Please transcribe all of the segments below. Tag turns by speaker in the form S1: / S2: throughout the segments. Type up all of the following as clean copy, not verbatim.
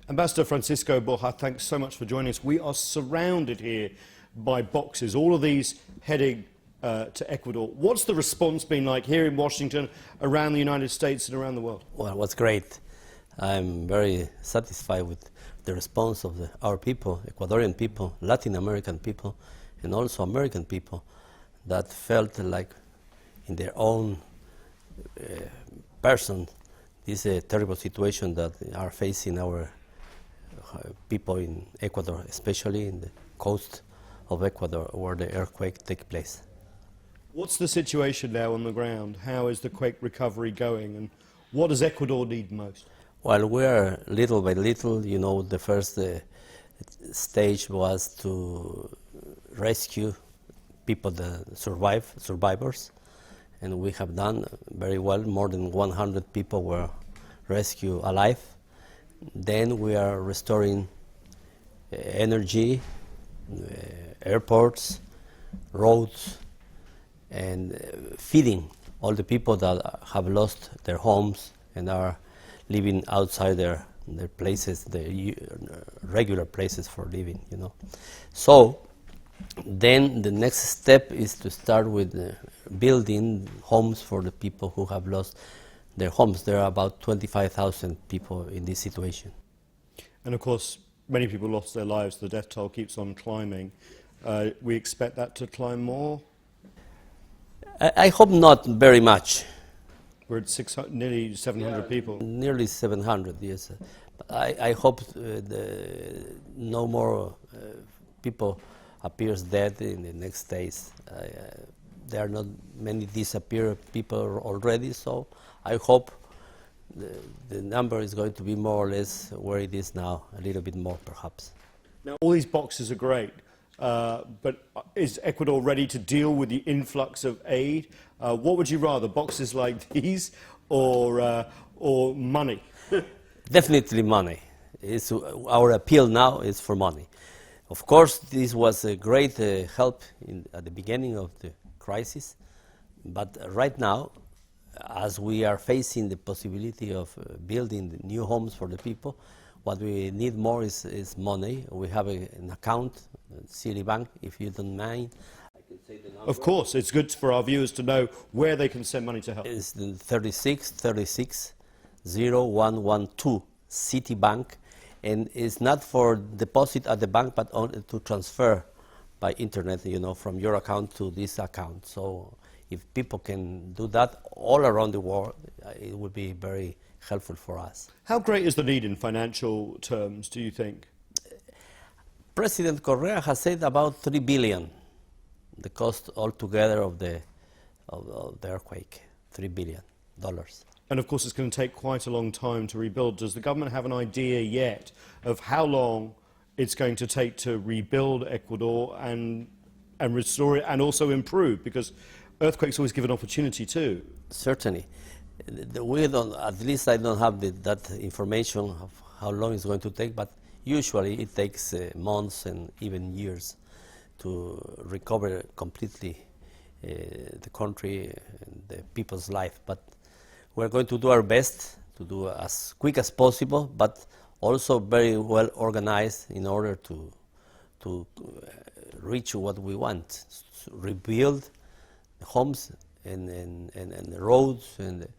S1: Ambassador Francisco Borja, thanks so much for joining us. We are surrounded here by boxes, all of these heading to Ecuador. What's the response been like here in Washington, around the United States and around the world?
S2: Well, it was great. I'm very satisfied with the response of our people, Ecuadorian people, Latin American people, and also American people that felt like in their own person this terrible situation that are facing our people in Ecuador, especially in the coast of Ecuador where the earthquake took place.
S1: What's the situation now on the ground? How is the quake recovery going, and what does Ecuador need most?
S2: Well, we are little by little, you know, the first stage was to rescue people that survivors, and we have done very well. More than 100 people were rescued alive. Then we are restoring energy, airports, roads, and feeding all the people that have lost their homes and are living outside their places, their regular places for living, you know. So then the next step is to start with building homes for the people who have lost their homes. There are about 25,000 people in this situation.
S1: And of course, many people lost their lives. The death toll keeps on climbing. We expect that to climb more?
S2: I hope not very much.
S1: We're at nearly 700 people.
S2: Nearly 700, yes. I hope no more people appears dead in the next days. There are not many disappeared people already, so I hope the number is going to be more or less where it is now, a little bit more perhaps.
S1: Now, all these boxes are great, but is Ecuador ready to deal with the influx of aid? What would you rather, boxes like these or money?
S2: Definitely money. Our appeal now is for money. Of course, this was a great help at the beginning of the crisis, but right now, as we are facing the possibility of building new homes for the people, what we need more is money. We have an account, Citibank, if you don't mind. I can say the number.
S1: Of course, it's good for our viewers to know where they can send money to help.
S2: It's 36-0112 Citibank, and it's not for deposit at the bank, but only to transfer by internet, you know, from your account to this account. So if people can do that all around the world, it would be very helpful for us.
S1: How great is the need in financial terms, do you think?
S2: President Correa has said about 3 billion, the cost altogether of the earthquake, $3 billion.
S1: And of course it's going to take quite a long time to rebuild. Does the government have an idea yet of how long it's going to take to rebuild Ecuador and restore it and also improve? Because earthquakes always give an opportunity too.
S2: Certainly. We don't, at least I don't have that information of how long it's going to take, but usually it takes months and even years to recover completely the country and the people's life. But we're going to do our best to do as quick as possible, but also very well organized in order to reach what we want, rebuild the homes and the roads and the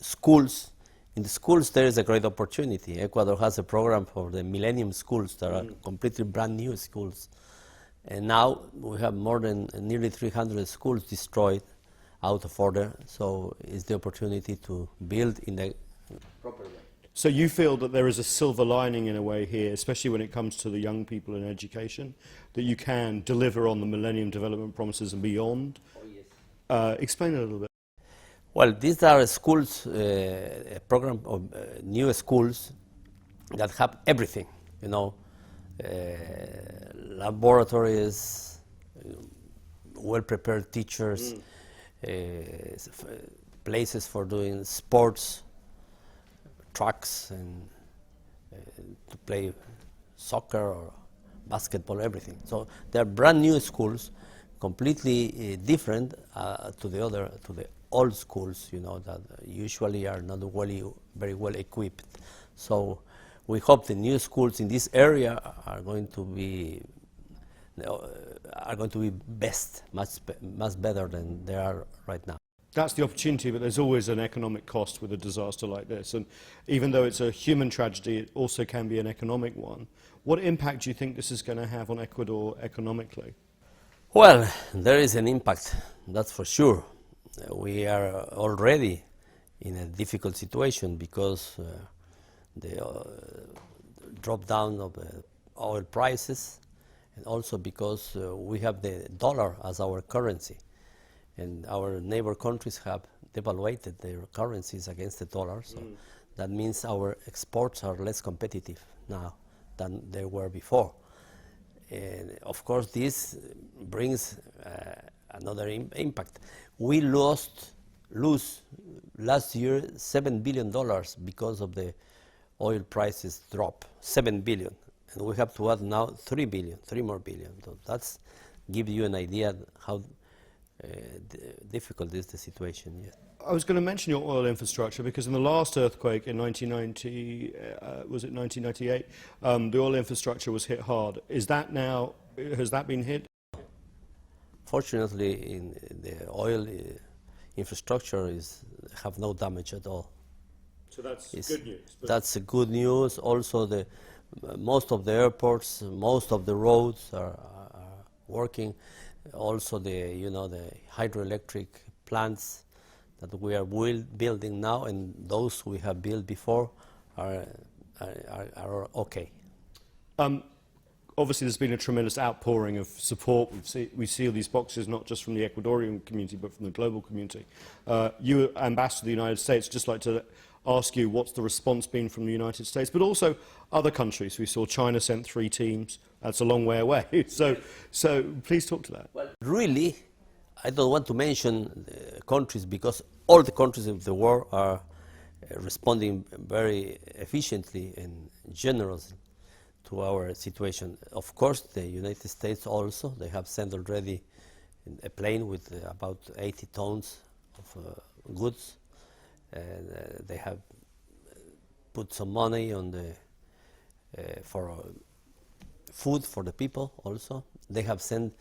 S2: schools. In the schools there is a great opportunity. Ecuador has a program for the Millennium Schools that are completely brand new schools. And now we have more than nearly 300 schools destroyed out of order, so it's the opportunity to build in a proper way.
S1: So you feel that there is a silver lining in a way here, especially when it comes to the young people in education, that you can deliver on the Millennium Development Promises and beyond?
S2: Oh, yes.
S1: Explain a little bit.
S2: Well, these are schools, a program of new schools that have everything, you know, laboratories, well-prepared teachers, places for doing sports, tracks, and to play soccer or basketball, everything. So they're brand new schools, completely different to the old schools, you know, that usually are not very well equipped. So we hope the new schools in this area are going to be best, much better than they are right now.
S1: That's the opportunity, but there's always an economic cost with a disaster like this. And even though it's a human tragedy, it also can be an economic one. What impact do you think this is going to have on Ecuador economically?
S2: Well, there is an impact, that's for sure. We are already in a difficult situation because the drop down of oil prices, and also because we have the dollar as our currency. And our neighbor countries have devaluated their currencies against the dollar, so that means our exports are less competitive now than they were before. And of course, this brings another impact. We lose last year $7 billion because of the oil prices drop, 7 billion. And we have to add now 3 more billion. So that's give you an idea how difficult is the situation. Yeah.
S1: I was going to mention your oil infrastructure because in the last earthquake in 1990, was it 1998, the oil infrastructure was hit hard. Is that now, has that been hit?
S2: Fortunately, in the oil infrastructure have no damage at all.
S1: So that's good news.
S2: That's good news. Also, most of the airports, most of the roads are working. Also, the hydroelectric plants that we are building now, and those we have built before, are okay.
S1: Obviously, there's been a tremendous outpouring of support. We see these boxes not just from the Ecuadorian community, but from the global community. You, Ambassador to the United States, just like to ask you what's the response been from the United States, but also other countries. We saw China sent 3 teams. That's a long way away. So please talk to that.
S2: Well, really, I don't want to mention countries because all the countries of the world are responding very efficiently and generously to our situation. Of course, the United States also, they have sent already a plane with about 80 tons of goods. And they have put some money on for food for the people also. They have sent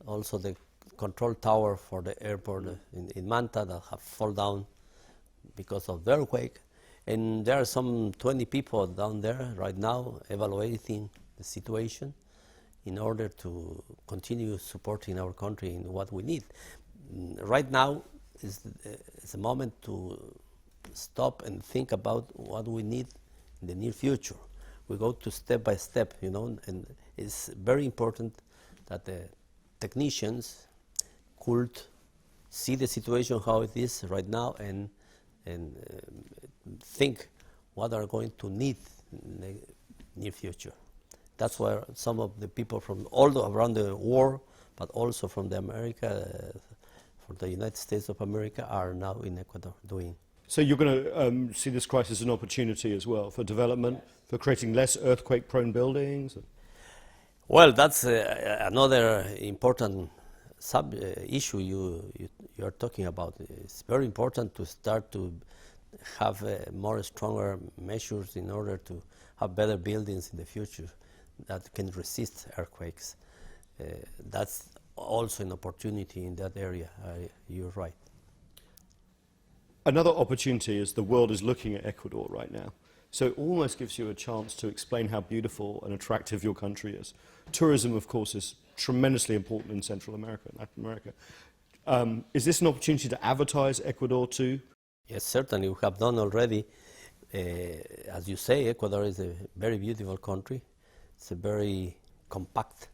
S2: also the control tower for the airport in Manta that have fallen down because of the earthquake. And there are some 20 people down there right now evaluating the situation in order to continue supporting our country in what we need. Right now is a moment to stop and think about what we need in the near future. We go to step by step, and it's very important that the technicians could see the situation how it is right now and think what are going to need in the near future. That's where some of the people from all around the world, but also from the United States of America, are now in Ecuador doing.
S1: So you're going to see this crisis as an opportunity as well for development, for creating less earthquake-prone buildings?
S2: Well, that's another important issue you are talking about. It's very important to start to have more stronger measures in order to have better buildings in the future that can resist earthquakes. That's also an opportunity in that area. You're right.
S1: Another opportunity is the world is looking at Ecuador right now. So it almost gives you a chance to explain how beautiful and attractive your country is. Tourism, of course, is tremendously important in Central America and Latin America. Is this an opportunity to advertise Ecuador too?
S2: Yes, certainly. We have done already. As you say, Ecuador is a very beautiful country. It's a very compact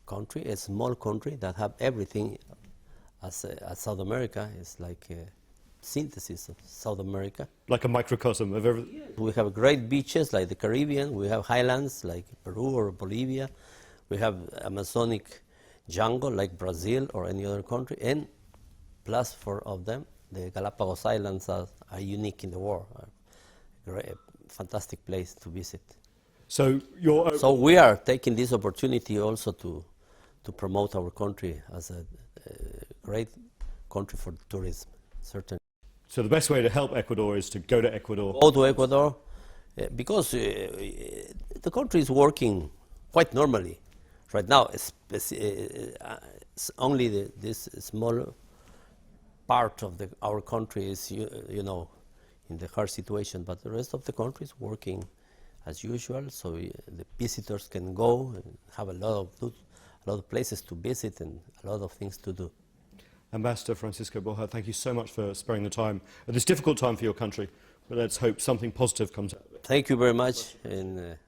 S2: country, a small country that have everything as South America. It's like a synthesis of South America.
S1: Like a microcosm of everything?
S2: Yeah. We have great beaches like the Caribbean. We have highlands like Peru or Bolivia. We have Amazonic jungle like Brazil or any other country. And plus, for of them, the Galapagos Islands are unique in the world. A fantastic place to visit.
S1: So
S2: we are taking this opportunity also to promote our country as a great country for tourism, certainly.
S1: So the best way to help Ecuador is to go to Ecuador.
S2: Go to Ecuador, Because the country is working quite normally. Right now, it's only this small part of our country is, you know, in the hard situation, but the rest of the country is working as usual, so the visitors can go and have a lot of places to visit and a lot of things to do.
S1: Ambassador Francisco Borja, thank you so much for sparing the time at this difficult time for your country, but let's hope something positive comes out of it.
S2: Thank you very much. And